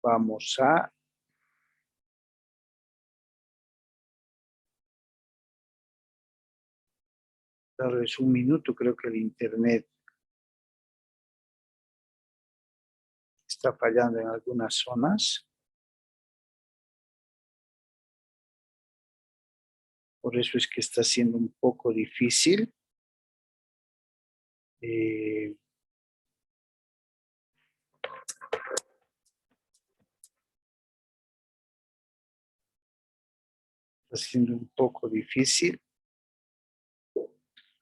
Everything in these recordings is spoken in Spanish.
Vamos a darles un minuto, creo que el internet está fallando en algunas zonas. Por eso es que está siendo un poco difícil. Está siendo un poco difícil.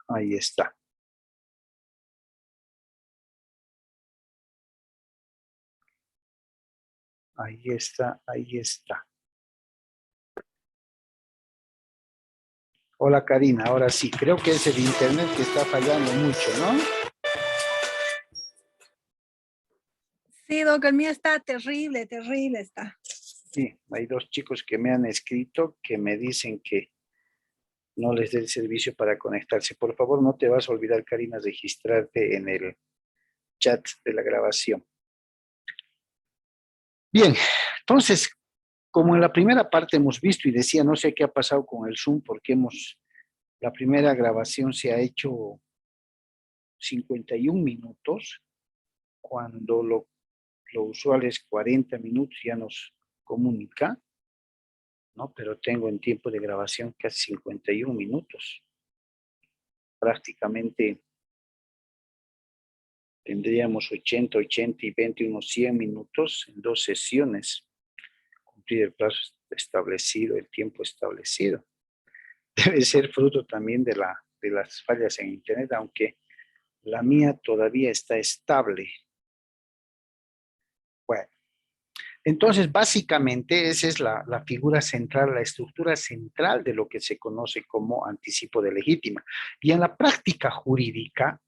Ahí está. Ahí está, ahí está. Hola Karina, ahora sí, creo que es el internet que está fallando mucho, ¿no? Sí, Doc, el mío está terrible, terrible está. Sí, hay dos chicos que me han escrito que me dicen que no les dé el servicio para conectarse. Por favor, no te vas a olvidar, Karina, registrarte en el chat de la grabación. Bien, entonces, como en la primera parte hemos visto y decía, no sé qué ha pasado con el Zoom porque la primera grabación se ha hecho 51 minutos, cuando lo usual es 40 minutos, ya nos comunica, ¿no? Pero tengo en tiempo de grabación casi 51 minutos. Prácticamente tendríamos 80 y 20, unos 100 minutos en 2 sesiones. Cumplir el plazo establecido, el tiempo establecido. Debe ser fruto también de las fallas en internet, aunque la mía todavía está estable. Bueno, entonces básicamente esa es la figura central, la estructura central de lo que se conoce como anticipo de legítima. Y en la práctica jurídica,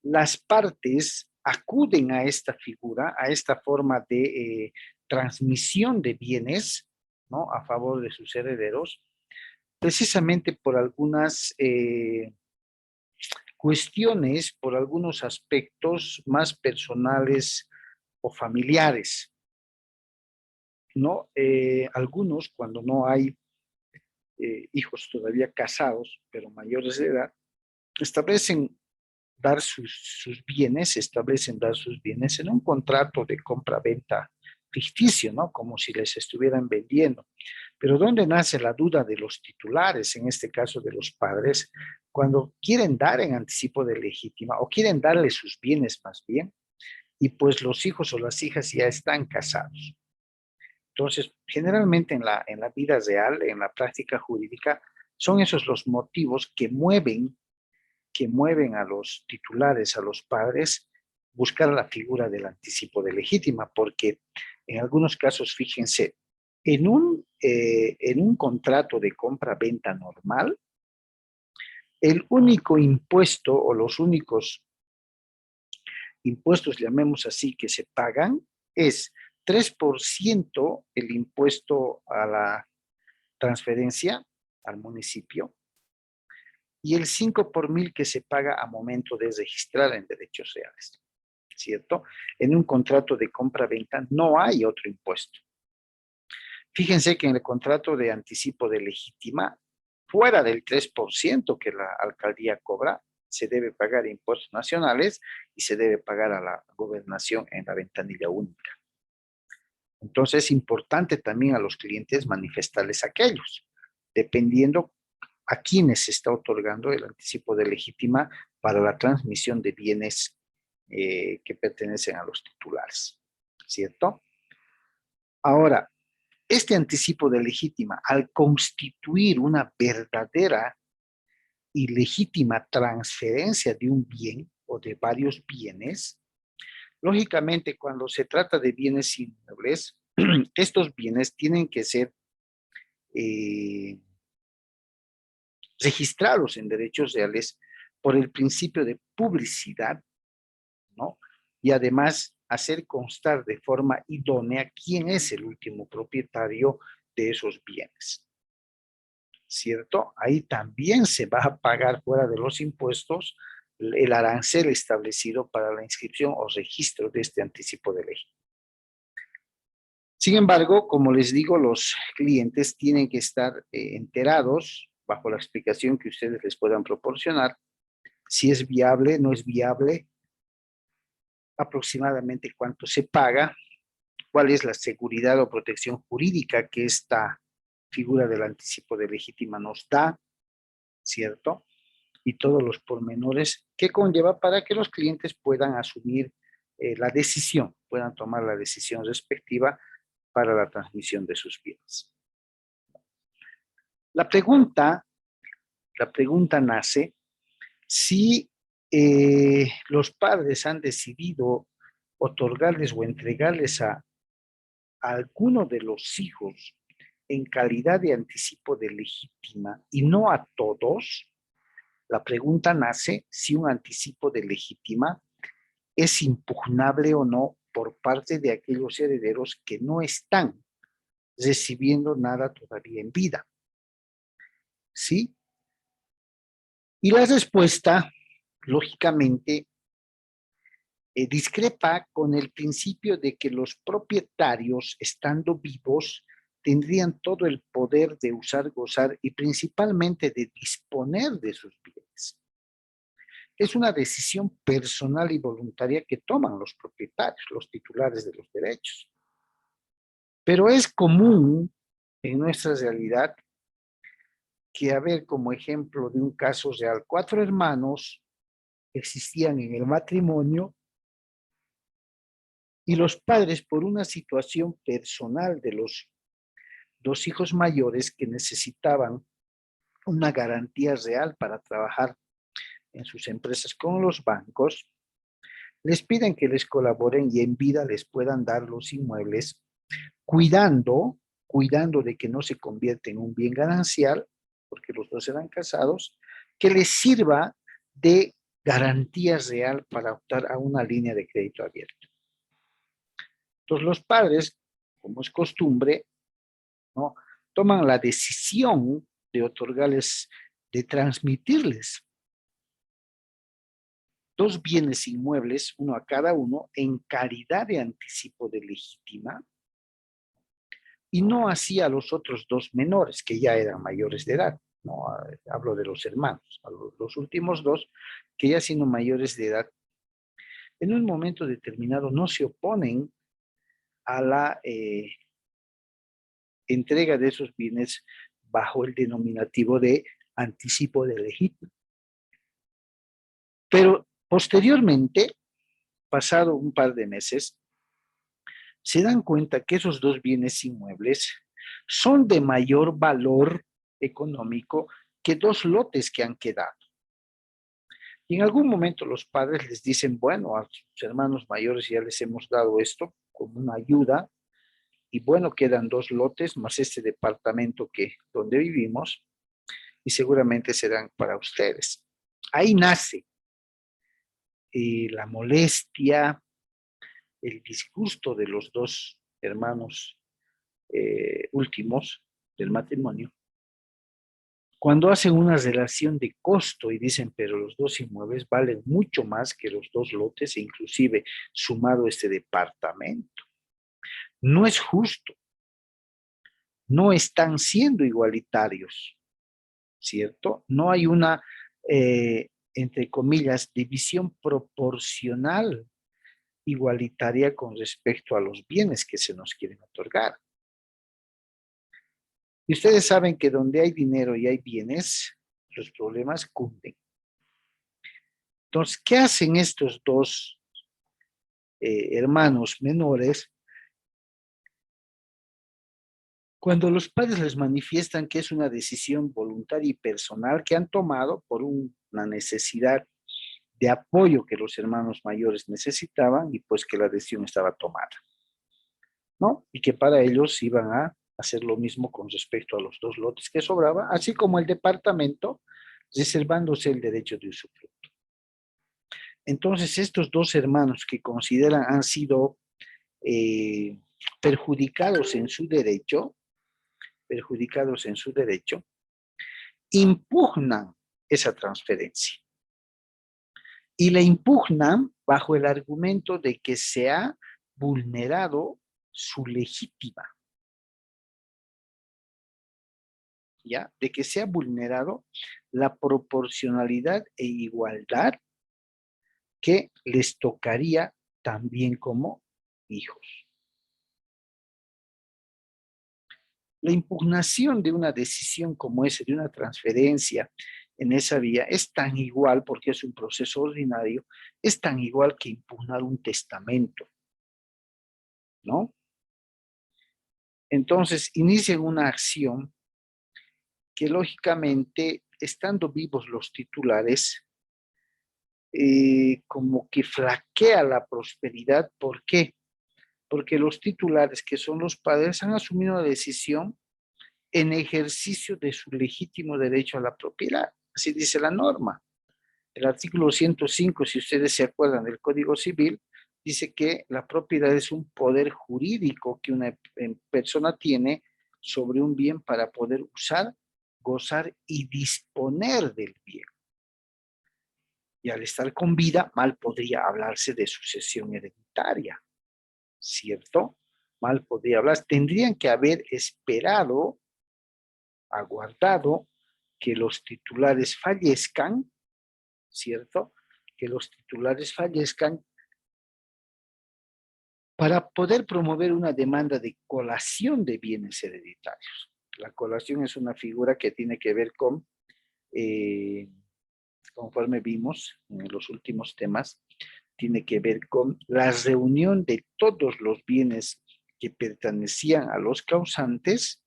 las partes acuden a esta figura, a esta forma de transmisión de bienes, ¿no?, a favor de sus herederos, precisamente por algunas cuestiones, por algunos aspectos más personales o familiares, ¿no? Algunos, cuando no hay hijos todavía casados, pero mayores de edad, establecen dar sus bienes en un contrato de compra-venta ficticio, ¿no? Como si les estuvieran vendiendo. Pero ¿dónde nace la duda de los titulares, en este caso de los padres, cuando quieren dar en anticipo de legítima o quieren darle sus bienes más bien, y pues los hijos o las hijas ya están casados? Entonces, generalmente en la vida real, en la práctica jurídica, son esos los motivos que mueven a los titulares, a los padres, buscar la figura del anticipo de legítima, porque en algunos casos, fíjense, en un contrato de compra-venta normal, el único impuesto o los únicos impuestos, llamemos así, que se pagan es 3% el impuesto a la transferencia al municipio y el 5 por mil que se paga a momento de registrar en derechos reales, ¿cierto? En un contrato de compra-venta no hay otro impuesto. Fíjense que en el contrato de anticipo de legítima, fuera del 3% que la alcaldía cobra, se debe pagar impuestos nacionales y se debe pagar a la gobernación en la ventanilla única. Entonces es importante también a los clientes manifestarles aquellos, dependiendo a quienes se está otorgando el anticipo de legítima para la transmisión de bienes que pertenecen a los titulares, ¿cierto? Ahora, este anticipo de legítima, al constituir una verdadera y legítima transferencia de un bien o de varios bienes, lógicamente cuando se trata de bienes inmuebles, estos bienes tienen que ser registrados en derechos reales por el principio de publicidad, ¿no? Y además hacer constar de forma idónea quién es el último propietario de esos bienes. ¿cierto? Ahí también se va a pagar fuera de los impuestos el arancel establecido para la inscripción o registro de este anticipo de ley. Sin embargo, como les digo, los clientes tienen que estar enterados, bajo la explicación que ustedes les puedan proporcionar, si es viable, no es viable, aproximadamente cuánto se paga, cuál es la seguridad o protección jurídica que esta figura del anticipo de legítima nos da, ¿cierto? Y todos los pormenores que conlleva para que los clientes puedan asumir la decisión, puedan tomar la decisión respectiva para la transmisión de sus bienes. La pregunta nace si los padres han decidido otorgarles o entregarles a alguno de los hijos en calidad de anticipo de legítima y no a todos. La pregunta nace si un anticipo de legítima es impugnable o no por parte de aquellos herederos que no están recibiendo nada todavía en vida. ¿Sí? Y la respuesta, lógicamente, discrepa con el principio de que los propietarios, estando vivos, tendrían todo el poder de usar, gozar y principalmente de disponer de sus bienes. Es una decisión personal y voluntaria que toman los propietarios, los titulares de los derechos. Pero es común en nuestra realidad que, a ver, como ejemplo de un caso real, 4 hermanos existían en el matrimonio y los padres, por una situación personal de los 2 hijos mayores que necesitaban una garantía real para trabajar en sus empresas con los bancos, les piden que les colaboren y en vida les puedan dar los inmuebles, cuidando de que no se convierta en un bien ganancial, porque los 2 eran casados, que les sirva de garantía real para optar a una línea de crédito abierto. Entonces los padres, como es costumbre, ¿no?, toman la decisión de otorgarles, de transmitirles 2 bienes inmuebles, uno a cada uno, en calidad de anticipo de legítima, y no así a los otros 2 menores, que ya eran mayores de edad. No hablo de los hermanos, a los últimos 2, que ya siendo mayores de edad, en un momento determinado no se oponen a la entrega de esos bienes bajo el denominativo de anticipo de legítima. Pero posteriormente, pasado un par de meses, se dan cuenta que esos 2 bienes inmuebles son de mayor valor económico que 2 lotes que han quedado. Y en algún momento los padres les dicen, bueno, a sus hermanos mayores ya les hemos dado esto como una ayuda, y bueno, quedan 2 lotes más este departamento donde vivimos, y seguramente serán para ustedes. Ahí nace la molestia, el disgusto de los 2 hermanos últimos del matrimonio, cuando hacen una relación de costo y dicen, pero los 2 inmuebles valen mucho más que los 2 lotes, e inclusive sumado este departamento. No es justo. No están siendo igualitarios, ¿cierto? No hay una, entre comillas, división proporcional igualitaria con respecto a los bienes que se nos quieren otorgar. Y ustedes saben que donde hay dinero y hay bienes, los problemas cunden. Entonces, ¿qué hacen estos 2 hermanos menores cuando los padres les manifiestan que es una decisión voluntaria y personal que han tomado por una necesidad de apoyo que los hermanos mayores necesitaban y pues que la decisión estaba tomada, ¿no? Y que para ellos iban a hacer lo mismo con respecto a los 2 lotes que sobraba, así como el departamento, reservándose el derecho de usufructo. Entonces, estos 2 hermanos que consideran han sido perjudicados en su derecho, impugnan esa transferencia. Y la impugnan bajo el argumento de que se ha vulnerado su legítima. ¿Ya? De que se ha vulnerado la proporcionalidad e igualdad que les tocaría también como hijos. La impugnación de una decisión como esa, de una transferencia en esa vía, es tan igual, porque es un proceso ordinario, es tan igual que impugnar un testamento, ¿no? Entonces, inician una acción que lógicamente, estando vivos los titulares, como que flaquea la prosperidad. ¿Por qué? Porque los titulares, que son los padres, han asumido la decisión en ejercicio de su legítimo derecho a la propiedad. Así dice la norma. El artículo 105, si ustedes se acuerdan del Código Civil, dice que la propiedad es un poder jurídico que una persona tiene sobre un bien para poder usar, gozar y disponer del bien. Y al estar con vida, mal podría hablarse de sucesión hereditaria, ¿cierto? Mal podría hablar. Tendrían que haber esperado, aguardado, que los titulares fallezcan, ¿cierto? Que los titulares fallezcan para poder promover una demanda de colación de bienes hereditarios. La colación es una figura que tiene que ver con, conforme vimos en los últimos temas, tiene que ver con la reunión de todos los bienes que pertenecían a los causantes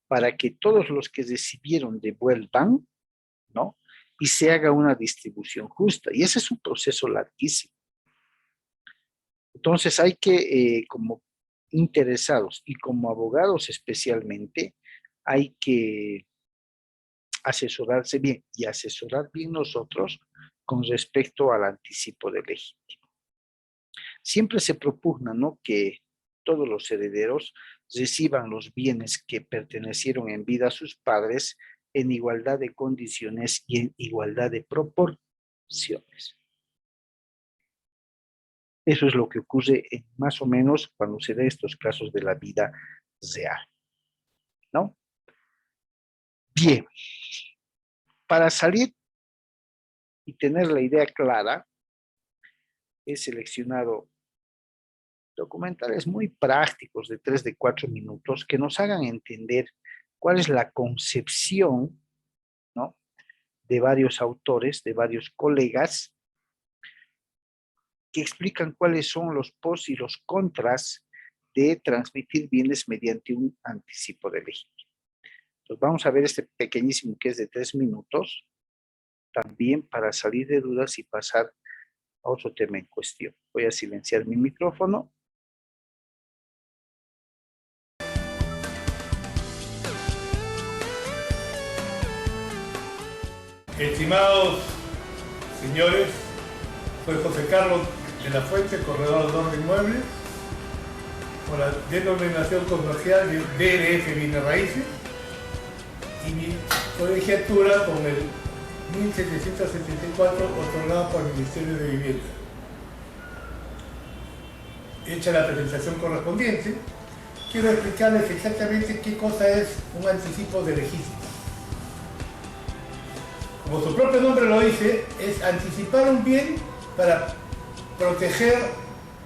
para que todos los que recibieron devuelvan, ¿no? Y se haga una distribución justa. Y ese es un proceso larguísimo. Entonces hay que, como interesados y como abogados especialmente, hay que asesorarse bien y asesorar bien nosotros con respecto al anticipo de legítimo. Siempre se propugna, ¿no?, que todos los herederos reciban los bienes que pertenecieron en vida a sus padres en igualdad de condiciones y en igualdad de proporciones. Eso es lo que ocurre más o menos cuando se da estos casos de la vida real, ¿no? Bien, para salir y tener la idea clara, he seleccionado documentales muy prácticos de 3 de 4 minutos que nos hagan entender cuál es la concepción, ¿no?, de varios autores, de varios colegas, que explican cuáles son los pros y los contras de transmitir bienes mediante un anticipo de legítimo. Entonces vamos a ver este pequeñísimo que es de 3 minutos, también para salir de dudas y pasar a otro tema en cuestión. Voy a silenciar mi micrófono. Estimados señores, soy José Carlos de la Fuente, corredor de orden inmuebles, con la denominación comercial de DRF Bienes Raíces, y mi colegiatura con el 1774 otorgada por el Ministerio de Vivienda. Hecha la presentación correspondiente, quiero explicarles exactamente qué cosa es un anticipo de legítimo. Como su propio nombre lo dice, es anticipar un bien para proteger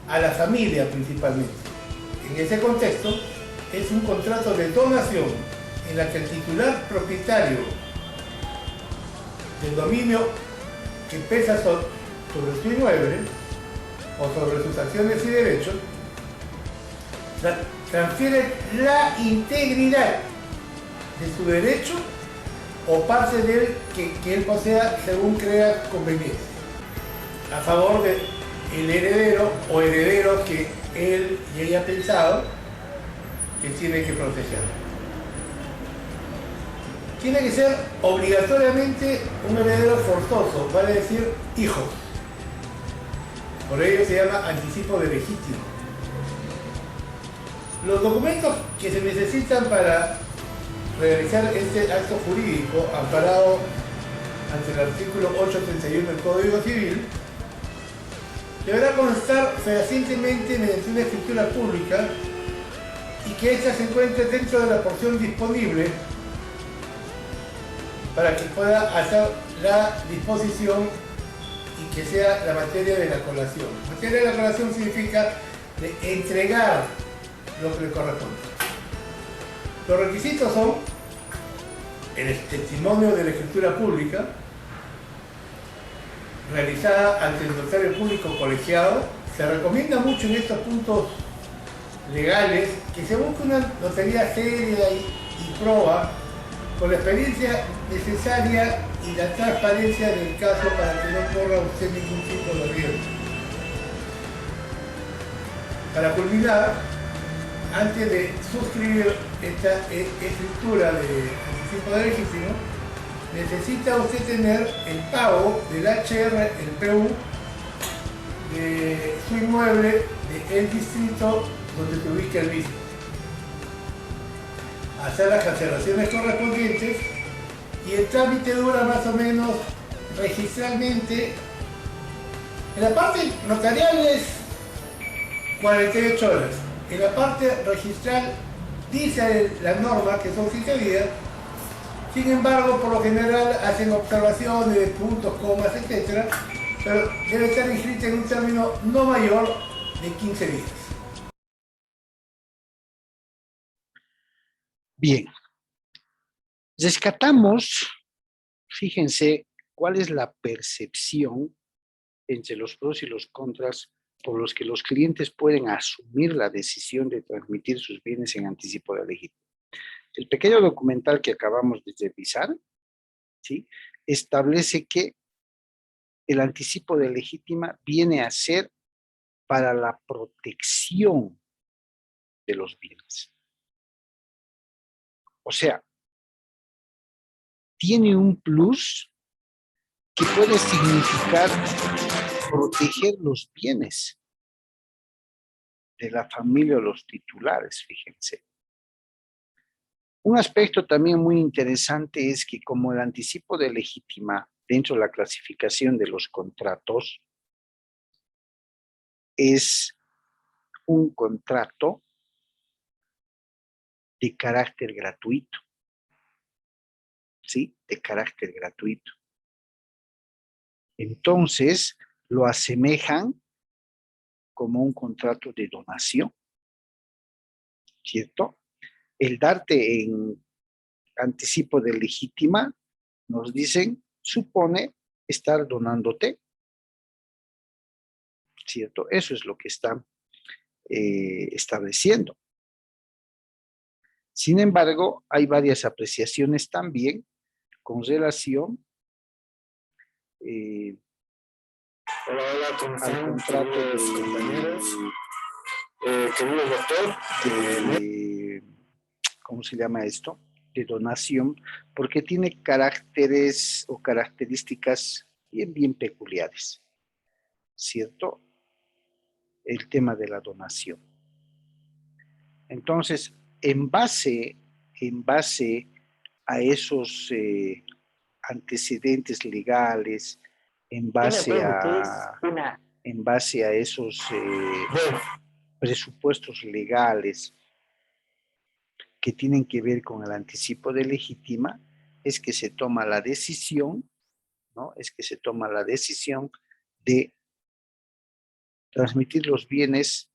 a la familia principalmente. En ese contexto, es un contrato de donación en la que el titular propietario del dominio que pesa sobre su inmueble o sobre sus acciones y derechos transfiere la integridad de su derecho o parte de él que él posea según crea conveniente, a favor del heredero o herederos que él y ella ha pensado que tiene que proteger. Tiene que ser obligatoriamente un heredero forzoso, vale decir, hijos. Por ello se llama anticipo de legítimo. Los documentos que se necesitan para realizar este acto jurídico amparado ante el artículo 831 del Código Civil, deberá constar fehacientemente mediante una escritura pública y que ésta se encuentre dentro de la porción disponible para que pueda hacer la disposición y que sea la materia de la colación. Materia de la colación significa de entregar lo que le corresponde. Los requisitos son el testimonio de la escritura pública realizada ante el notario público colegiado. Se recomienda mucho en estos puntos legales que se busque una notaría seria y proba con la experiencia necesaria y la transparencia del caso para que no corra usted ningún tipo de riesgo. Para culminar, antes de suscribir esta escritura de anticipo de legítimo, necesita usted tener el pago del HR, el PU, de su inmueble del distrito donde se ubica el mismo. Hacer las cancelaciones correspondientes y el trámite dura más o menos registralmente. En la parte notarial es 48 horas. En la parte registral dice la norma que son 5 días. Sin embargo, por lo general hacen observaciones de puntos, comas, etc. Pero debe estar inscrita en un término no mayor de 15 días. Bien. Rescatamos, fíjense, cuál es la percepción entre los pros y los contras por los que los clientes pueden asumir la decisión de transmitir sus bienes en anticipo de legítimo. El pequeño documental que acabamos de revisar, ¿sí?, establece que el anticipo de legítima viene a ser para la protección de los bienes. O sea, tiene un plus que puede significar proteger los bienes de la familia o los titulares, fíjense. Un aspecto también muy interesante es que como el anticipo de legítima dentro de la clasificación de los contratos es un contrato de carácter gratuito, ¿sí? De carácter gratuito. Entonces, lo asemejan como un contrato de donación, ¿cierto? El darte en anticipo de legítima, nos dicen, supone estar donándote, ¿cierto? Eso es lo que están estableciendo. Sin embargo, hay varias apreciaciones también con relación Hola, ¿cómo al están, contrato queridos compañeros? Querido doctor, ¿cómo se llama esto? De donación, porque tiene caracteres o características bien peculiares, ¿cierto? El tema de la donación. Entonces, en base a esos antecedentes legales, en base a esos presupuestos legales que tienen que ver con el anticipo de legítima, es que se toma la decisión, ¿no? Es que se toma la decisión de transmitir los bienes,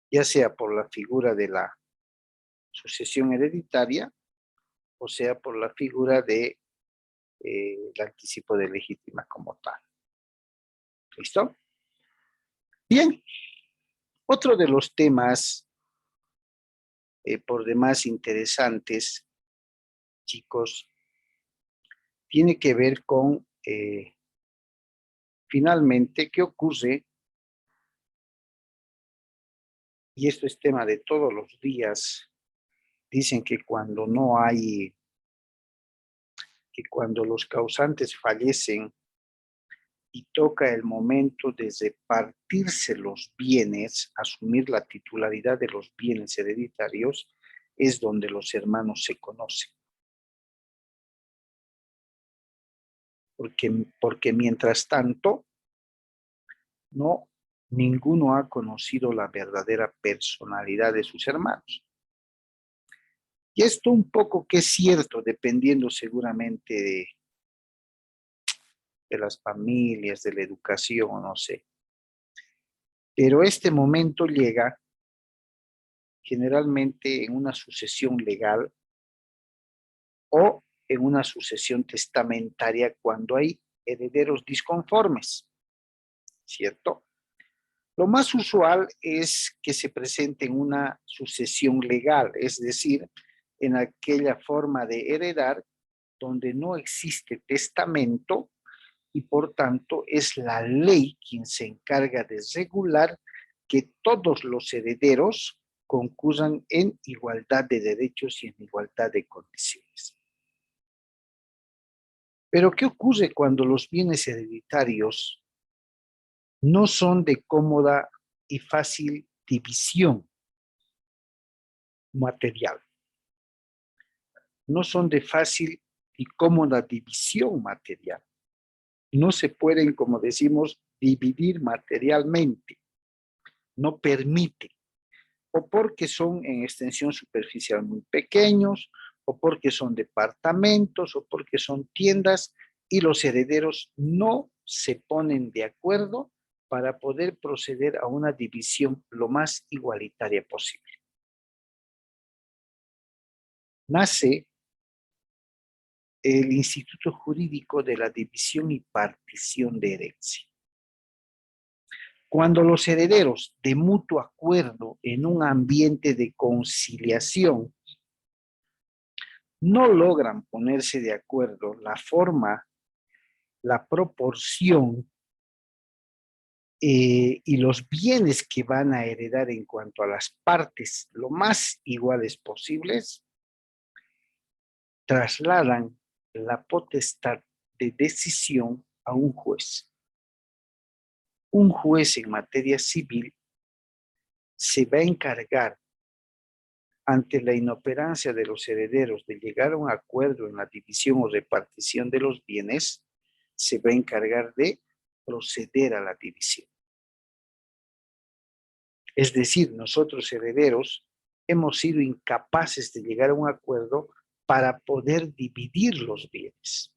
ya sea por la figura de la sucesión hereditaria, o sea por la figura de el anticipo de legítima como tal. ¿Listo? Bien. Otro de los temas por demás interesantes, chicos, tiene que ver con finalmente qué ocurre, y esto es tema de todos los días. Dicen que cuando los causantes fallecen y toca el momento de repartirse los bienes, asumir la titularidad de los bienes hereditarios, es donde los hermanos se conocen. porque mientras tanto, no, ninguno ha conocido la verdadera personalidad de sus hermanos. Y esto un poco que es cierto, dependiendo seguramente de las familias, de la educación, no sé. Pero este momento llega generalmente en una sucesión legal o en una sucesión testamentaria cuando hay herederos disconformes, ¿cierto? Lo más usual es que se presente en una sucesión legal, es decir, en aquella forma de heredar donde no existe testamento y por tanto es la ley quien se encarga de regular que todos los herederos concurran en igualdad de derechos y en igualdad de condiciones. Pero ¿qué ocurre cuando los bienes hereditarios no son de cómoda y fácil división material? No son de fácil y cómoda división material. No se pueden, como decimos, dividir materialmente. No permite. O porque son en extensión superficial muy pequeños, o porque son departamentos, o porque son tiendas, y los herederos no se ponen de acuerdo para poder proceder a una división lo más igualitaria posible. Nace el Instituto Jurídico de la División y Partición de Herencia. Cuando los herederos de mutuo acuerdo en un ambiente de conciliación no logran ponerse de acuerdo la forma, la proporción y los bienes que van a heredar en cuanto a las partes lo más iguales posibles, trasladan la potestad de decisión a un juez. Un juez en materia civil se va a encargar, ante la inoperancia de los herederos de llegar a un acuerdo en la división o repartición de los bienes, se va a encargar de proceder a la división. Es decir, nosotros herederos hemos sido incapaces de llegar a un acuerdo para poder dividir los bienes.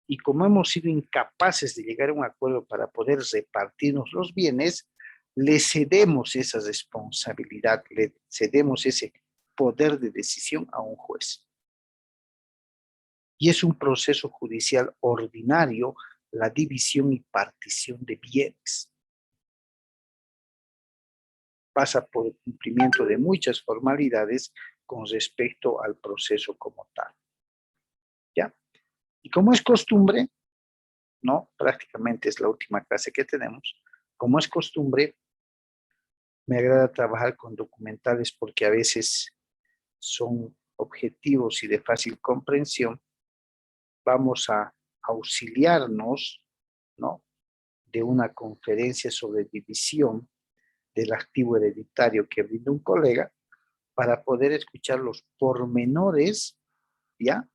Y como hemos sido incapaces de llegar a un acuerdo para poder repartirnos los bienes, le cedemos esa responsabilidad, le cedemos ese poder de decisión a un juez. Y es un proceso judicial ordinario la división y partición de bienes. Pasa por el cumplimiento de muchas formalidades con respecto al proceso como tal. ¿Ya? Y como es costumbre, ¿no? Prácticamente es la última clase que tenemos. Como es costumbre, me agrada trabajar con documentales porque a veces son objetivos y de fácil comprensión. Vamos a auxiliarnos, ¿no?, de una conferencia sobre división del activo hereditario que brinda un colega para poder escuchar los pormenores, ¿ya?,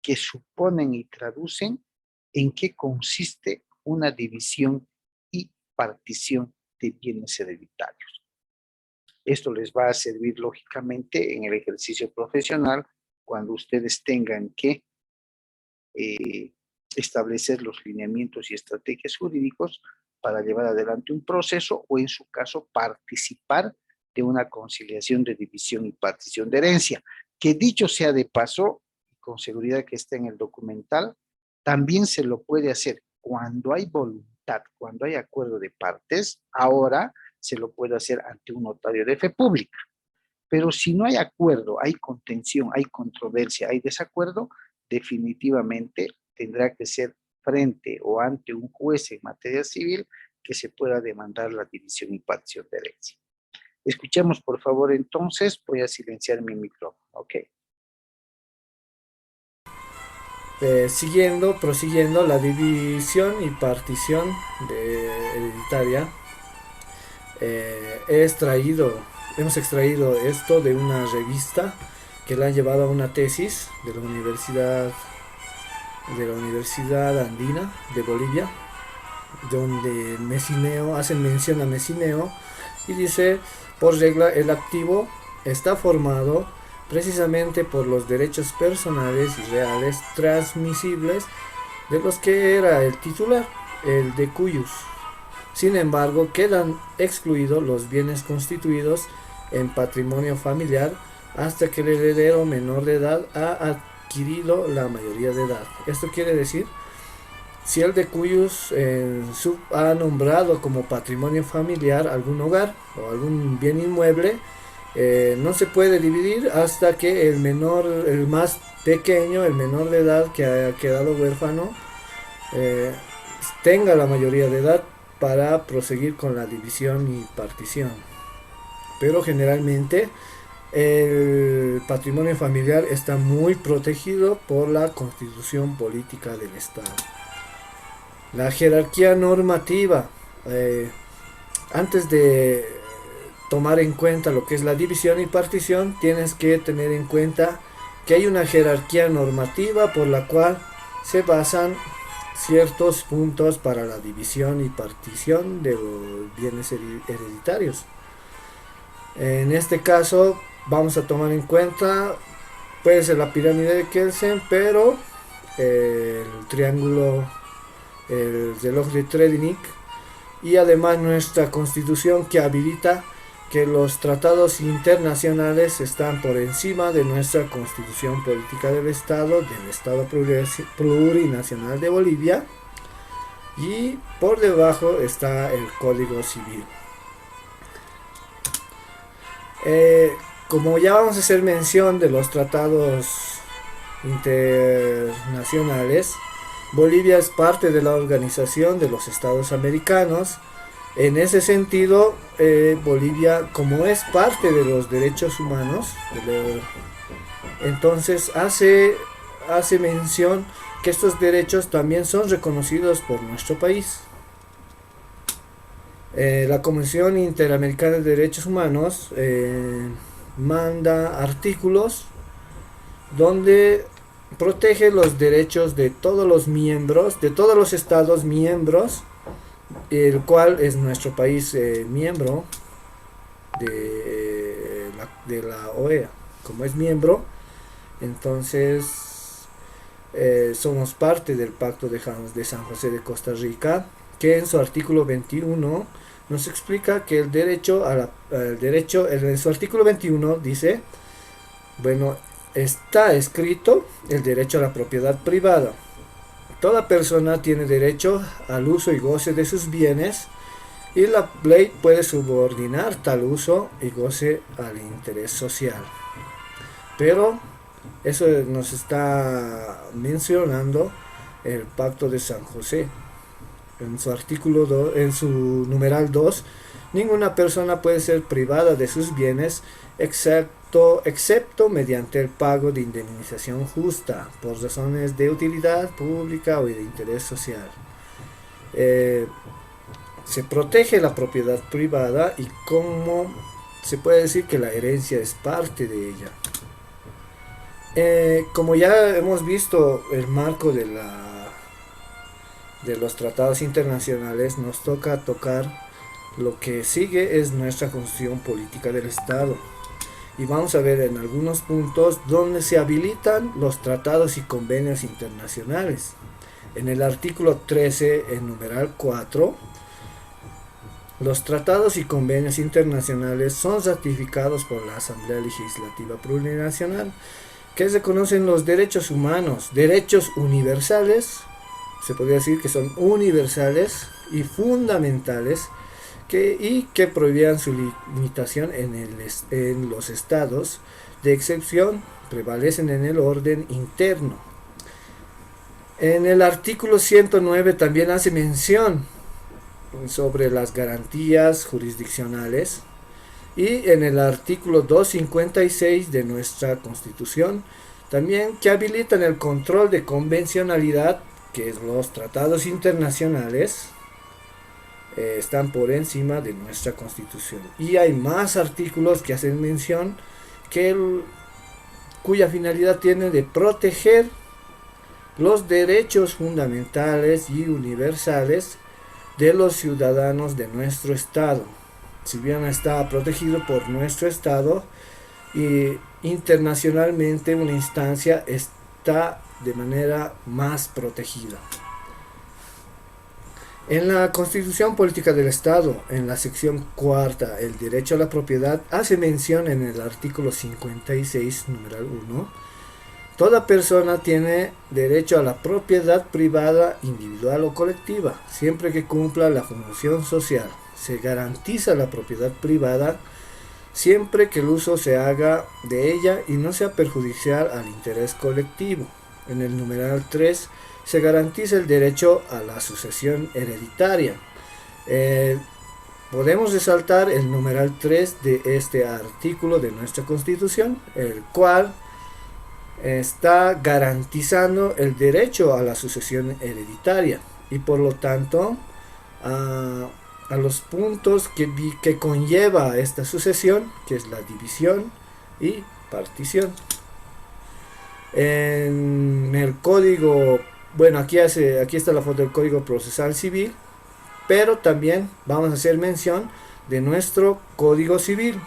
que suponen y traducen en qué consiste una división y partición de bienes hereditarios. Esto les va a servir lógicamente en el ejercicio profesional cuando ustedes tengan que establecer los lineamientos y estrategias jurídicos para llevar adelante un proceso o en su caso participar de una conciliación de división y partición de herencia, que dicho sea de paso, con seguridad que está en el documental, también se lo puede hacer cuando hay voluntad, cuando hay acuerdo de partes. Ahora se lo puede hacer ante un notario de fe pública. Pero si no hay acuerdo, hay contención, hay controversia, hay desacuerdo, definitivamente tendrá que ser frente o ante un juez en materia civil que se pueda demandar la división y partición de herencia. Escuchemos, por favor, entonces. Voy a silenciar mi micrófono. Ok. Prosiguiendo, la división y partición hereditaria, hemos extraído esto de una revista que la han llevado a una tesis de la Universidad de la Universidad Andina de Bolivia, donde Messineo hacen mención a Messineo y dice: por regla el activo está formado precisamente por los derechos personales y reales transmisibles de los que era el titular, el de cuyos. Sin embargo, quedan excluidos los bienes constituidos en patrimonio familiar hasta que el heredero menor de edad ha adquirido la mayoría de edad. Esto quiere decir, si el de cuyos ha nombrado como patrimonio familiar algún hogar o algún bien inmueble, no se puede dividir hasta que el menor, el más pequeño, el menor de edad que haya quedado huérfano, tenga la mayoría de edad para proseguir con la división y partición. Pero generalmente el patrimonio familiar está muy protegido por la Constitución Política del Estado. La jerarquía normativa, antes de tomar en cuenta lo que es la división y partición, tienes que tener en cuenta que hay una jerarquía normativa por la cual se basan ciertos puntos para la división y partición de los bienes hereditarios. En este caso vamos a tomar en cuenta, puede ser la pirámide de Kelsen, pero el triángulo, el reloj de Tredenik, y además nuestra constitución, que habilita que los tratados internacionales están por encima de nuestra Constitución Política del Estado Plurinacional de Bolivia, y por debajo está el Código Civil. Como ya vamos a hacer mención de los tratados internacionales, Bolivia es parte de la Organización de los Estados Americanos. En ese sentido, Bolivia, como es parte de los derechos humanos, entonces hace mención que estos derechos también son reconocidos por nuestro país. La Comisión Interamericana de Derechos Humanos manda artículos donde protege los derechos de todos los miembros, de todos los estados miembros, el cual es nuestro país miembro de la OEA. Como es miembro, entonces somos parte del Pacto de San José de Costa Rica, que en su artículo 21 nos explica que el derecho en su artículo 21 dice, bueno, está escrito el derecho a la propiedad privada. Toda persona tiene derecho al uso y goce de sus bienes, y la ley puede subordinar tal uso y goce al interés social. Pero eso nos está mencionando el Pacto de San José. En su artículo 2, en su numeral 2, ninguna persona puede ser privada de sus bienes excepto mediante el pago de indemnización justa por razones de utilidad pública o de interés social. Se protege la propiedad privada, y como se puede decir que la herencia es parte de ella. Como ya hemos visto el marco de los tratados internacionales, nos toca tocar lo que sigue, es nuestra Constitución Política del Estado. Y vamos a ver en algunos puntos donde se habilitan los tratados y convenios internacionales. En el artículo 13, en numeral 4, los tratados y convenios internacionales son ratificados por la Asamblea Legislativa Plurinacional, que reconocen los derechos humanos, derechos universales, se podría decir que son universales y fundamentales, que prohibían su limitación en los estados de excepción, prevalecen en el orden interno. En el artículo 109 también hace mención sobre las garantías jurisdiccionales, y en el artículo 256 de nuestra Constitución también, que habilitan el control de convencionalidad, que los tratados internacionales están por encima de nuestra Constitución. Y hay más artículos que hacen mención cuya finalidad tiene de proteger los derechos fundamentales y universales de los ciudadanos de nuestro Estado. Si bien está protegido por nuestro Estado, y internacionalmente una instancia está de manera más protegida. En la Constitución Política del Estado, en la sección cuarta, el derecho a la propiedad, hace mención en el artículo 56, numeral 1, toda persona tiene derecho a la propiedad privada, individual o colectiva, siempre que cumpla la función social. Se garantiza la propiedad privada siempre que el uso se haga de ella y no sea perjudicial al interés colectivo. En el numeral 3 se garantiza el derecho a la sucesión hereditaria. Podemos resaltar el numeral 3 de este artículo de nuestra Constitución, el cual está garantizando el derecho a la sucesión hereditaria y por lo tanto a los puntos que conlleva esta sucesión, que es la división y partición. En el código, bueno, aquí está la foto del Código Procesal Civil, pero también vamos a hacer mención de nuestro Código Civil,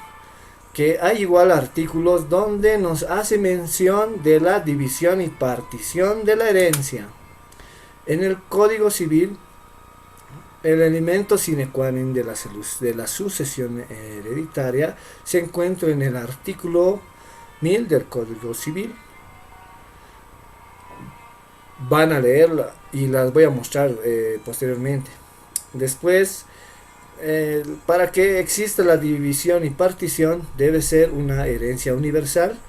que hay igual artículos donde nos hace mención de la división y partición de la herencia. En el Código Civil, el elemento sine qua non de la sucesión hereditaria se encuentra en el artículo 1000 del Código Civil. Van a leerla y las voy a mostrar posteriormente. Después, para que exista la división y partición, debe ser una herencia universal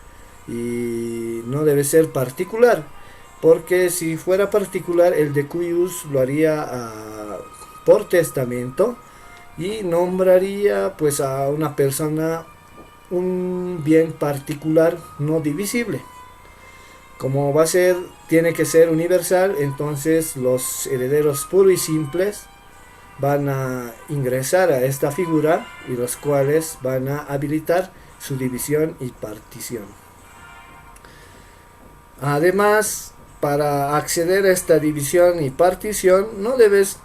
y no debe ser particular, porque si fuera particular, el decuius lo haría por testamento y nombraría pues a una persona un bien particular no divisible. Como tiene que ser universal, entonces los herederos puros y simples van a ingresar a esta figura y los cuales van a habilitar su división y partición. Además, para acceder a esta división y partición no debes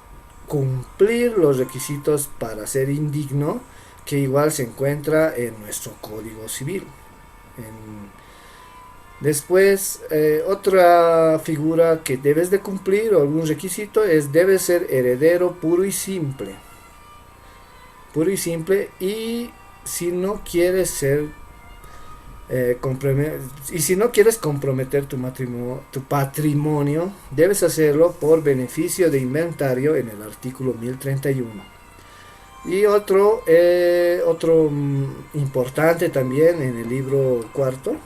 cumplir los requisitos para ser indigno, que igual se encuentra en nuestro Código Civil. Después, otra figura que debes de cumplir o algún requisito debe ser heredero puro y simple. Puro y simple, y si no quieres ser si no quieres comprometer tu patrimonio, debes hacerlo por beneficio de inventario en el artículo 1031. Y otro importante también en el libro cuarto,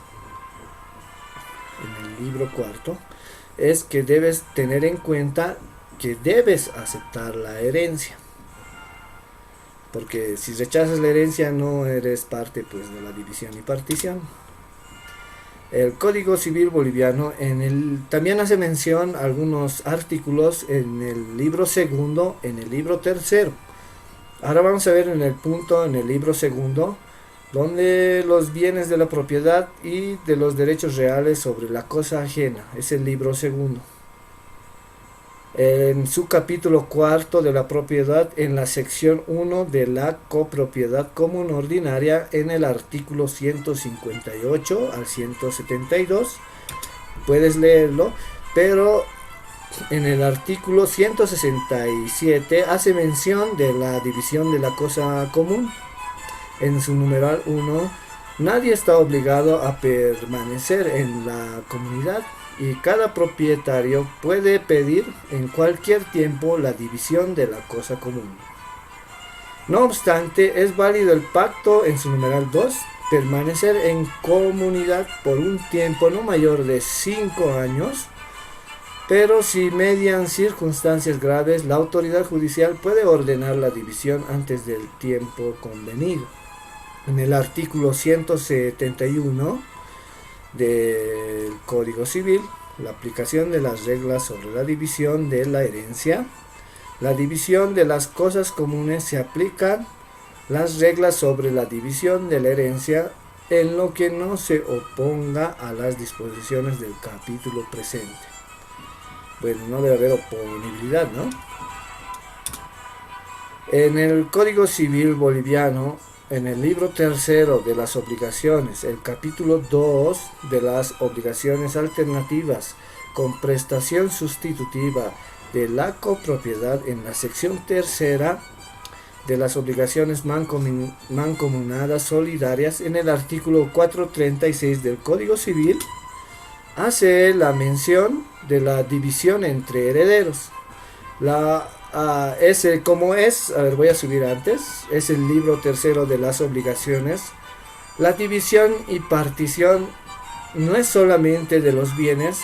es que debes tener en cuenta que debes aceptar la herencia, porque si rechazas la herencia no eres parte pues de la división y partición. El Código Civil boliviano también hace mención a algunos artículos en el libro segundo, en el libro tercero. Ahora vamos a ver en el libro segundo, donde los bienes de la propiedad y de los derechos reales sobre la cosa ajena, es el libro segundo. En su capítulo cuarto de la propiedad, en la sección 1 de la copropiedad común ordinaria, en el artículo 158 al 172, puedes leerlo, pero en el artículo 167 hace mención de la división de la cosa común. En su numeral 1, nadie está obligado a permanecer en la comunidad y cada propietario puede pedir en cualquier tiempo la división de la cosa común. No obstante, es válido el pacto en su numeral 2, permanecer en comunidad por un tiempo no mayor de 5 años, pero si median circunstancias graves, la autoridad judicial puede ordenar la división antes del tiempo convenido. En el artículo 171 del Código Civil, la aplicación de las reglas sobre la división de la herencia. La división de las cosas comunes se aplican las reglas sobre la división de la herencia en lo que no se oponga a las disposiciones del capítulo presente. Bueno, no debe haber oponibilidad, ¿no? En el Código Civil Boliviano, en el libro tercero de las obligaciones, el capítulo 2 de las obligaciones alternativas con prestación sustitutiva de la copropiedad, en la sección tercera de las obligaciones mancomunadas solidarias, en el artículo 436 del Código Civil, hace la mención de la división entre herederos. A ver, voy a subir antes, es el libro tercero de las obligaciones. La división y partición no es solamente de los bienes,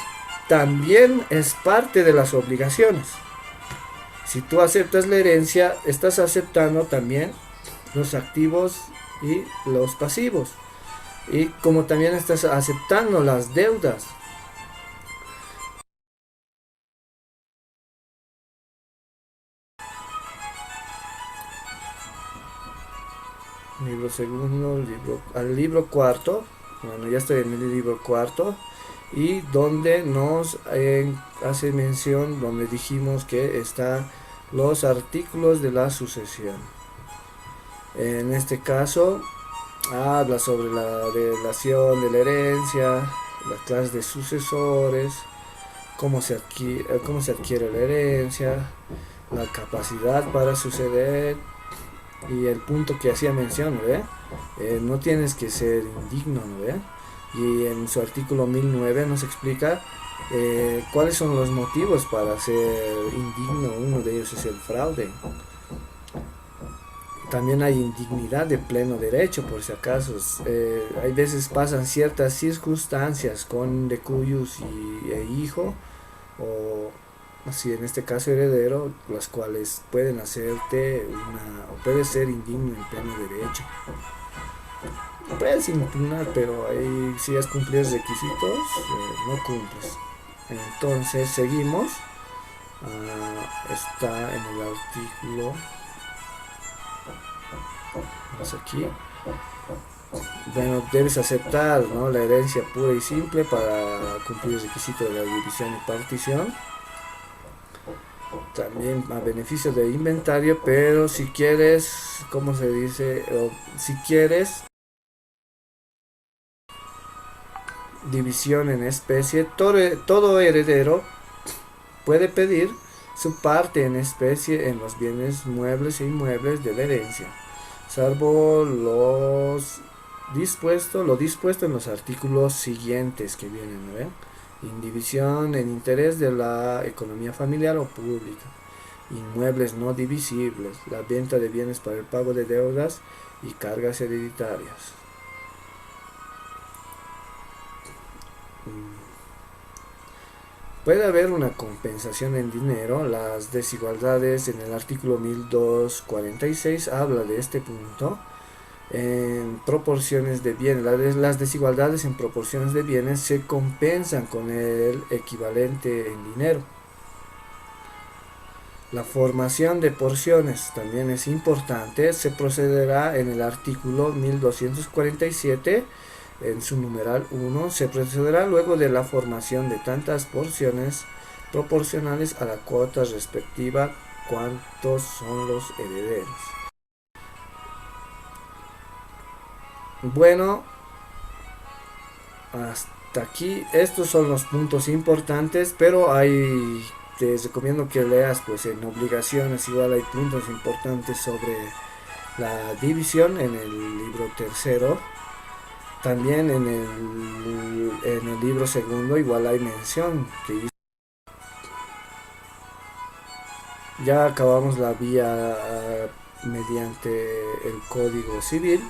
también es parte de las obligaciones. Si tú aceptas la herencia, estás aceptando también los activos y los pasivos. Y como también estás aceptando las deudas. Libro segundo, al libro cuarto. Bueno, ya estoy en el libro cuarto. Y donde nos hace mención, donde dijimos que están los artículos de la sucesión. En este caso, habla sobre la relación de la herencia, las clases de sucesores, cómo se adquiere la herencia, la capacidad para suceder. Y el punto que hacía mención, ¿ve? No tienes que ser indigno, ¿no ve? Y en su artículo 1009 nos explica cuáles son los motivos para ser indigno. Uno de ellos es el fraude. También hay indignidad de pleno derecho, por si acaso. Hay veces pasan ciertas circunstancias con decuyus e hijo, o así en este caso heredero, las cuales pueden hacerte o puedes ser indigno en pleno derecho. Puedes impugnar, pero ahí si has cumplido los requisitos, no cumples. Entonces seguimos. Está en el artículo. Vamos aquí. Bueno, debes aceptar, ¿no?, la herencia pura y simple para cumplir el requisito de la división y partición. También a beneficio de inventario, pero si quieres, ¿cómo se dice? Si quieres división en especie, todo heredero puede pedir su parte en especie en los bienes muebles e inmuebles de la herencia, salvo lo dispuesto en los artículos siguientes que vienen, ¿no? Indivisión en interés de la economía familiar o pública, inmuebles no divisibles, la venta de bienes para el pago de deudas y cargas hereditarias. Puede haber una compensación en dinero. Las desigualdades en el artículo 1246 habla de este punto. En proporciones de bienes, las desigualdades en proporciones de bienes se compensan con el equivalente en dinero. La formación de porciones también es importante. Se procederá en el artículo 1247, en su numeral 1, se procederá luego de la formación de tantas porciones proporcionales a la cuota respectiva, cuántos son los herederos. Bueno, hasta aquí estos son los puntos importantes, pero te recomiendo que leas, pues en obligaciones igual hay puntos importantes sobre la división en el libro tercero. También en el libro segundo igual hay mención que ya acabamos la vía mediante el Código Civil.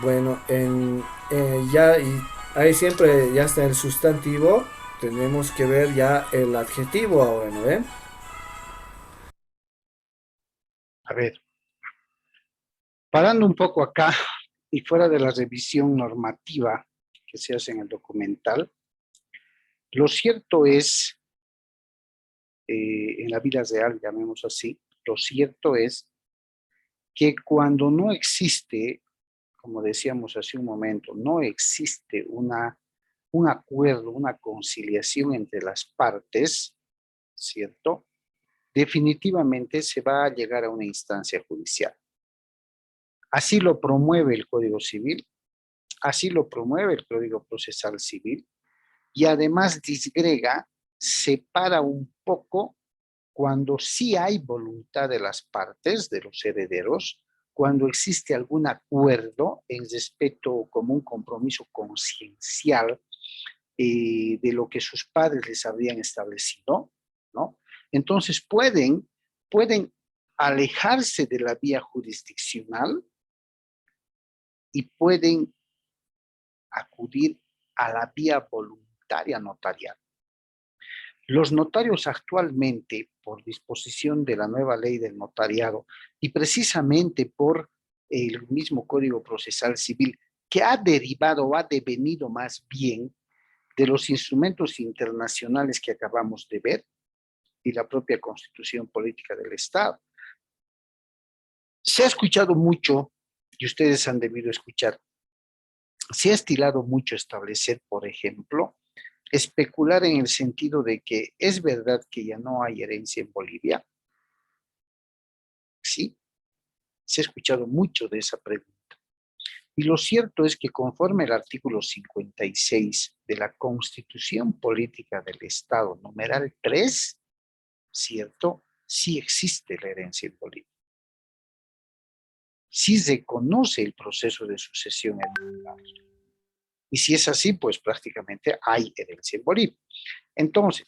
Bueno, ahí siempre ya está el sustantivo. Tenemos que ver ya el adjetivo ahora, ¿no ven? A ver, parando un poco acá y fuera de la revisión normativa que se hace en el documental, lo cierto es, en la vida real, llamemos así, lo cierto es que cuando no existe como decíamos hace un momento, no existe un acuerdo, una conciliación entre las partes, ¿cierto? Definitivamente se va a llegar a una instancia judicial. Así lo promueve el Código Civil, así lo promueve el Código Procesal Civil, y además disgrega, separa un poco cuando sí hay voluntad de las partes, de los herederos, cuando existe algún acuerdo en respecto como un compromiso conciencial de lo que sus padres les habían establecido, ¿no? Entonces pueden alejarse de la vía jurisdiccional y pueden acudir a la vía voluntaria notarial. Los notarios actualmente, por disposición de la nueva ley del notariado y precisamente por el mismo Código Procesal Civil, que ha derivado o ha devenido más bien de los instrumentos internacionales que acabamos de ver y la propia Constitución Política del Estado. Se ha escuchado mucho, y ustedes han debido escuchar, se ha estilado mucho establecer, por ejemplo, especular en el sentido de que es verdad que ya no hay herencia en Bolivia. Sí, se ha escuchado mucho de esa pregunta. Y lo cierto es que conforme el artículo 56 de la Constitución Política del Estado, numeral 3, ¿cierto? Sí existe la herencia en Bolivia. Sí reconoce el proceso de sucesión hereditaria. Y si es así, pues prácticamente hay herencia en Bolivia. Entonces,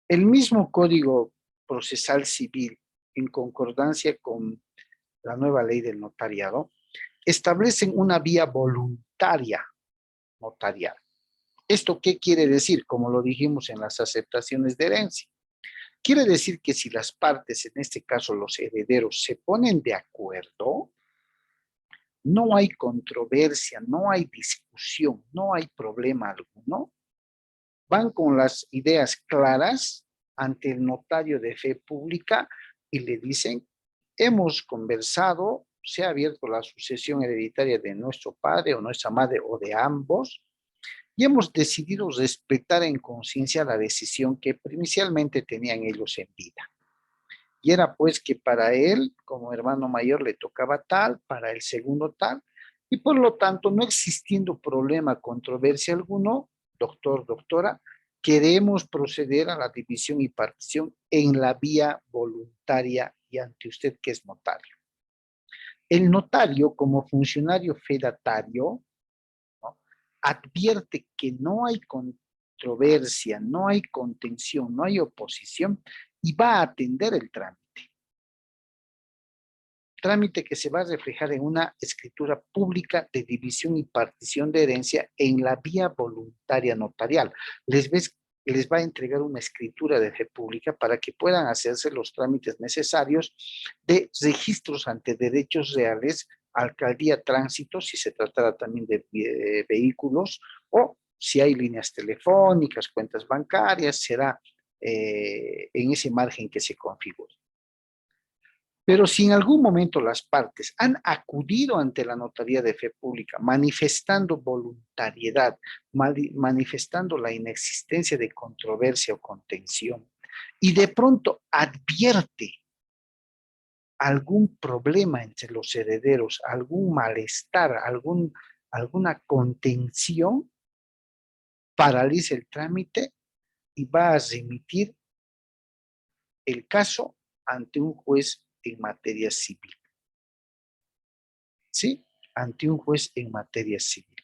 el mismo Código Procesal Civil, en concordancia con la nueva ley del notariado, establecen una vía voluntaria notarial. ¿Esto qué quiere decir? Como lo dijimos en las aceptaciones de herencia. Quiere decir que si las partes, en este caso los herederos, se ponen de acuerdo, no hay controversia, no hay discusión, no hay problema alguno. Van con las ideas claras ante el notario de fe pública y le dicen, hemos conversado, se ha abierto la sucesión hereditaria de nuestro padre o nuestra madre o de ambos, y hemos decidido respetar en conciencia la decisión que inicialmente tenían ellos en vida. Y era pues que para él, como hermano mayor, le tocaba tal, para el segundo tal, y por lo tanto, no existiendo problema, controversia alguno, doctor, doctora, queremos proceder a la división y partición en la vía voluntaria y ante usted que es notario. El notario, como funcionario fedatario, ¿no?, advierte que no hay controversia, no hay contención, no hay oposición y va a atender el trámite. Trámite que se va a reflejar en una escritura pública de división y partición de herencia en la vía voluntaria notarial. Les va a entregar una escritura de fe pública para que puedan hacerse los trámites necesarios de registros ante derechos reales, alcaldía, tránsito, si se tratara también de vehículos, o si hay líneas telefónicas, cuentas bancarias, será en ese margen que se configure. Pero si en algún momento las partes han acudido ante la notaría de fe pública manifestando voluntariedad, manifestando la inexistencia de controversia o contención, y de pronto advierte algún problema entre los herederos, algún malestar, alguna contención, paraliza el trámite y va a remitir el caso ante un juez en materia civil. ¿Sí? Ante un juez en materia civil.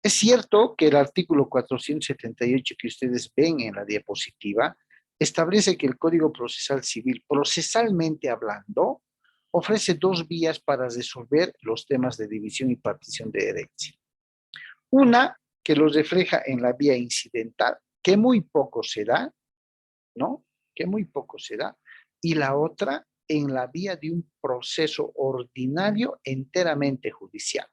Es cierto que el artículo 478 que ustedes ven en la diapositiva establece que el Código Procesal Civil, procesalmente hablando, ofrece dos vías para resolver los temas de división y partición de herencia. Una que los refleja en la vía incidental, que muy poco se da, ¿no? Que muy poco se da. Y la otra en la vía de un proceso ordinario enteramente judicial.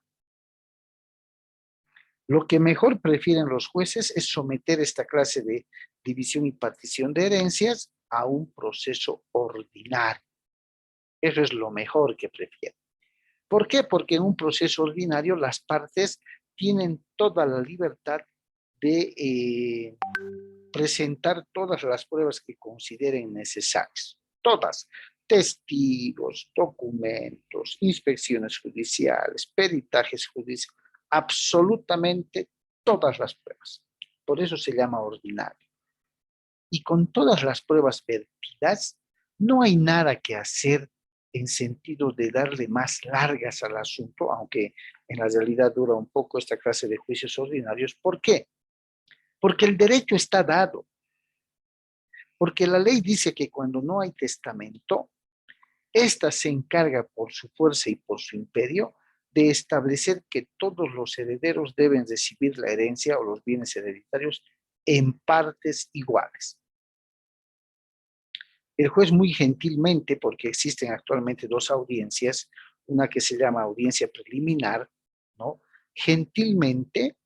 Lo que mejor prefieren los jueces es someter esta clase de división y partición de herencias a un proceso ordinario. Eso es lo mejor que prefieren. ¿Por qué? Porque en un proceso ordinario las partes tienen toda la libertad de presentar todas las pruebas que consideren necesarias. Todas. Testigos, documentos, inspecciones judiciales, peritajes judiciales, absolutamente todas las pruebas. Por eso se llama ordinario. Y con todas las pruebas vertidas, no hay nada que hacer en sentido de darle más largas al asunto, aunque en la realidad dura un poco esta clase de juicios ordinarios. ¿Por qué? Porque el derecho está dado. Porque la ley dice que cuando no hay testamento, ésta se encarga por su fuerza y por su imperio de establecer que todos los herederos deben recibir la herencia o los bienes hereditarios en partes iguales. El juez muy gentilmente, porque existen actualmente dos audiencias, una que se llama audiencia preliminar, ¿no? Gentilmente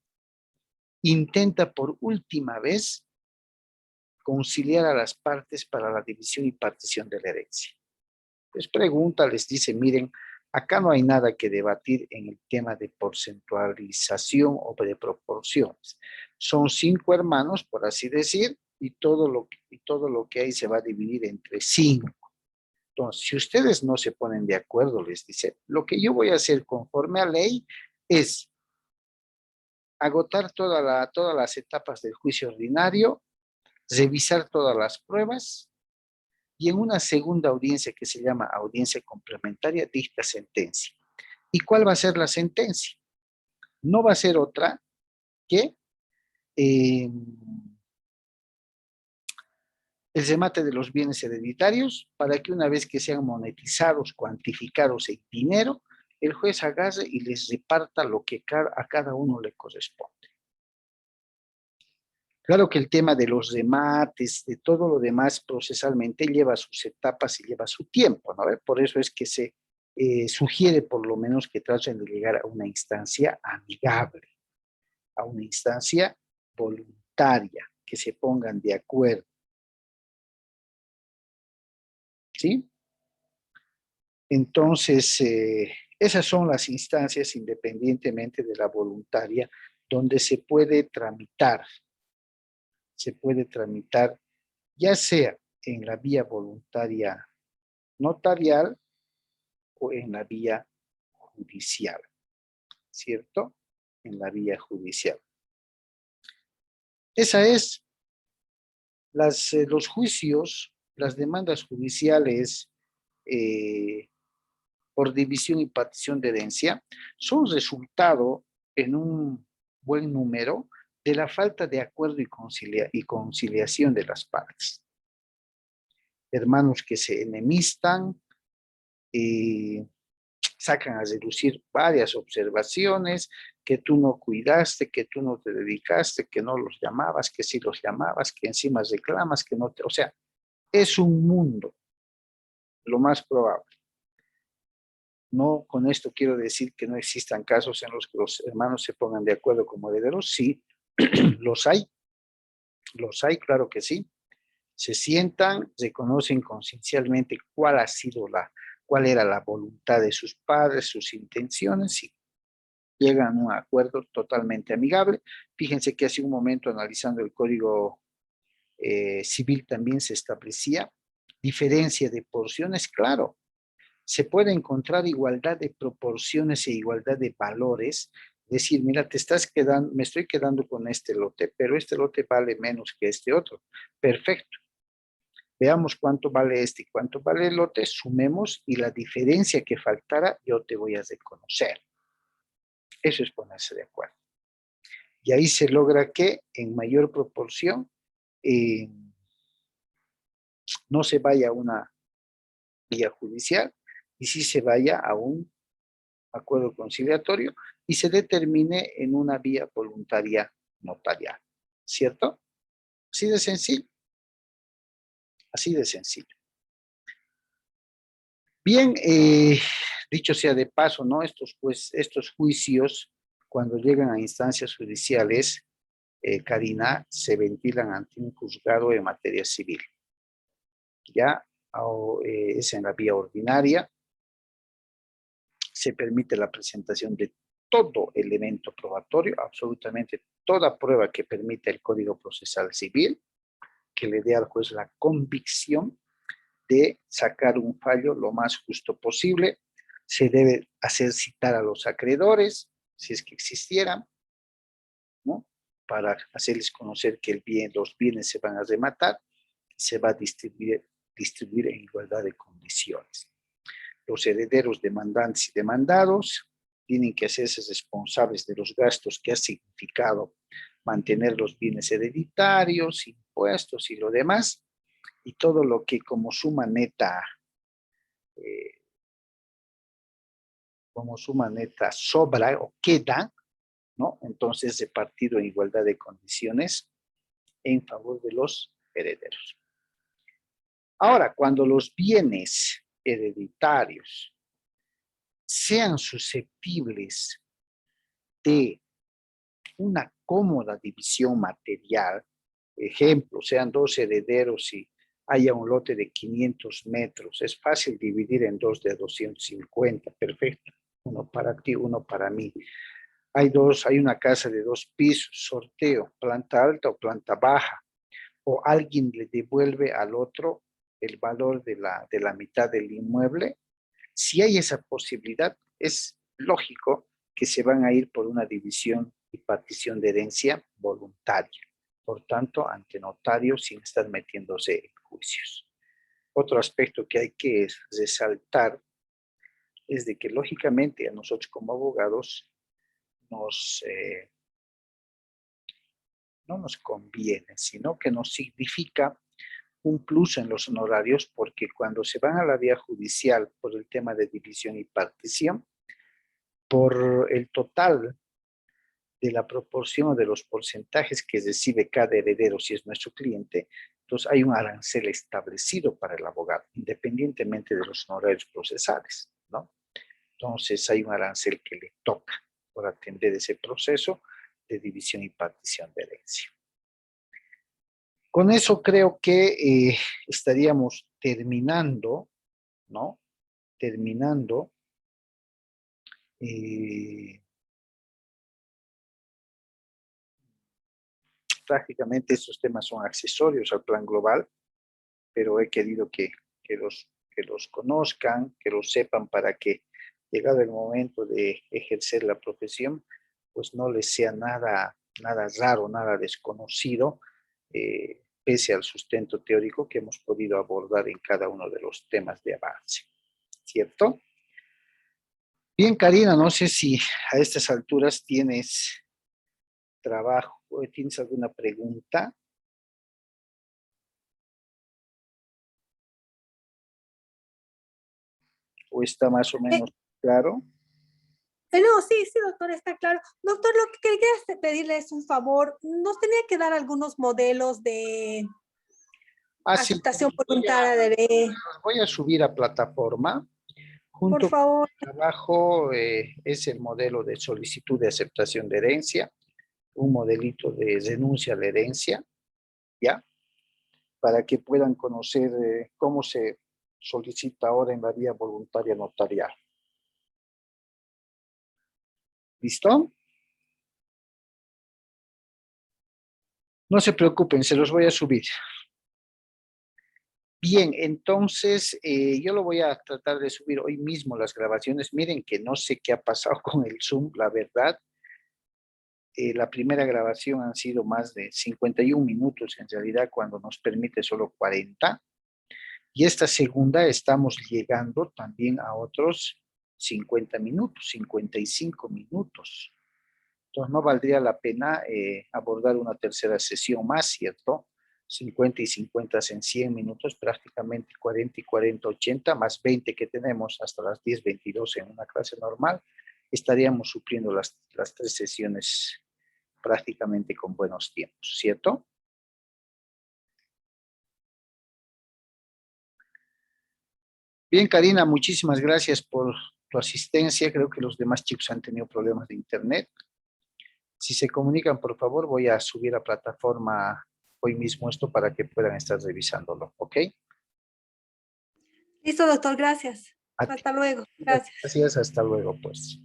intenta por última vez conciliar a las partes para la división y partición de la herencia. Les pregunta, les dice, miren, acá no hay nada que debatir en el tema de porcentualización o de proporciones. Son 5 hermanos, por así decir, y todo lo que hay se va a dividir entre 5. Entonces, si ustedes no se ponen de acuerdo, les dice, lo que yo voy a hacer conforme a ley es agotar todas las etapas del juicio ordinario, revisar todas las pruebas, y en una segunda audiencia que se llama audiencia complementaria dicta sentencia. ¿Y cuál va a ser la sentencia? No va a ser otra que el remate de los bienes hereditarios para que una vez que sean monetizados, cuantificados en dinero, el juez agarre y les reparta lo que a cada uno le corresponde. Claro que el tema de los remates, de todo lo demás procesalmente lleva sus etapas y lleva su tiempo, ¿no? Por eso es que se sugiere por lo menos que traten de llegar a una instancia amigable, a una instancia voluntaria, que se pongan de acuerdo. ¿Sí? Entonces, esas son las instancias independientemente de la voluntaria donde se puede tramitar ya sea en la vía voluntaria notarial o en la vía judicial, ¿cierto? En la vía judicial. Esa es los juicios, las demandas judiciales por división y partición de herencia son resultado en un buen número de la falta de acuerdo y conciliación de las partes. Hermanos que se enemistan, sacan a relucir varias observaciones, que tú no cuidaste, que tú no te dedicaste, que no los llamabas, que sí los llamabas, que encima reclamas, que no te... O sea, es un mundo, lo más probable. No con esto quiero decir que no existan casos en los que los hermanos se pongan de acuerdo como herederos, sí, los hay, claro que sí. Se sientan, reconocen conciencialmente cuál era la voluntad de sus padres, sus intenciones, y llegan a un acuerdo totalmente amigable. Fíjense que hace un momento, analizando el Código Civil, también se establecía diferencia de porciones. Claro, se puede encontrar igualdad de proporciones e igualdad de valores. Decir, mira, me estoy quedando con este lote, pero este lote vale menos que este otro. Perfecto. Veamos cuánto vale este y cuánto vale el lote, sumemos, y la diferencia que faltara yo te voy a reconocer. Eso es ponerse de acuerdo. Y ahí se logra que en mayor proporción no se vaya a una vía judicial y sí se vaya a un acuerdo conciliatorio y se determine en una vía voluntaria notarial. ¿Cierto? Así de sencillo. Así de sencillo. Bien, dicho sea de paso, ¿no? Estos juicios, cuando llegan a instancias judiciales, Karina, se ventilan ante un juzgado en materia civil. Ya es en la vía ordinaria, se permite la presentación de todo elemento probatorio, absolutamente toda prueba que permita el Código Procesal Civil, que le dé al juez la convicción de sacar un fallo lo más justo posible. Se debe hacer citar a los acreedores, si es que existieran, ¿no? Para hacerles conocer que los bienes se van a rematar, se va a distribuir en igualdad de condiciones. Los herederos demandantes y demandados tienen que hacerse responsables de los gastos que ha significado mantener los bienes hereditarios, impuestos y lo demás, y todo lo que como suma neta sobra o queda, ¿no? Entonces repartido en igualdad de condiciones en favor de los herederos. Ahora, cuando los bienes hereditarios sean susceptibles de una cómoda división material, ejemplo, sean dos herederos y haya un lote de 500 metros, es fácil dividir en dos de 250, perfecto, uno para ti, uno para mí. Hay una casa de 2 pisos, sorteo, planta alta o planta baja, o alguien le devuelve al otro el valor de la mitad del inmueble. Si hay esa posibilidad, es lógico que se van a ir por una división y partición de herencia voluntaria. Por tanto, ante notario sin estar metiéndose en juicios. Otro aspecto que hay que resaltar es de que lógicamente a nosotros como abogados no nos conviene, sino que nos significa un plus en los honorarios, porque cuando se van a la vía judicial por el tema de división y partición, por el total de la proporción de los porcentajes que recibe cada heredero si es nuestro cliente, entonces hay un arancel establecido para el abogado, independientemente de los honorarios procesales, ¿no? Entonces hay un arancel que le toca por atender ese proceso de división y partición de herencia. Con eso creo que estaríamos terminando, ¿no? Prácticamente estos temas son accesorios al plan global, pero he querido que los conozcan, que los sepan para que llegado el momento de ejercer la profesión, pues no les sea nada raro, nada desconocido, pese al sustento teórico que hemos podido abordar en cada uno de los temas de avance, ¿cierto? Bien, Karina, no sé si a estas alturas tienes ¿tienes alguna pregunta? ¿O está más o menos claro? No, sí, doctor, está claro. Doctor, lo que quería pedirle es un favor. Nos tenía que dar algunos modelos de Sí, aceptación voluntaria de ley. los voy a subir a plataforma. Por Junto favor. abajo es el modelo de solicitud de aceptación de herencia, un modelito de renuncia a la herencia, ¿ya? Para que puedan conocer cómo se solicita ahora en la vía voluntaria notarial. ¿Listo? No se preocupen, se los voy a subir. Bien, entonces yo lo voy a tratar de subir hoy mismo las grabaciones. Miren que no sé qué ha pasado con el Zoom, la verdad. La primera grabación han sido más de 51 minutos, en realidad cuando nos permite solo 40. Y esta segunda estamos llegando también a otros 50 minutos, 55 minutos. Entonces no valdría la pena abordar una tercera sesión más, ¿cierto? 50 y 50 en 100 minutos, prácticamente 40 y 40, 80, más 20 que tenemos hasta las 10, 22 en una clase normal, estaríamos supliendo las 3 sesiones prácticamente con buenos tiempos, ¿cierto? Bien, Karina, muchísimas gracias por tu asistencia. Creo que los demás chicos han tenido problemas de internet. Si se comunican, por favor, voy a subir a plataforma hoy mismo esto para que puedan estar revisándolo, ¿ok? Listo, doctor, gracias. A ti. Hasta luego. Gracias. Gracias, hasta luego, pues.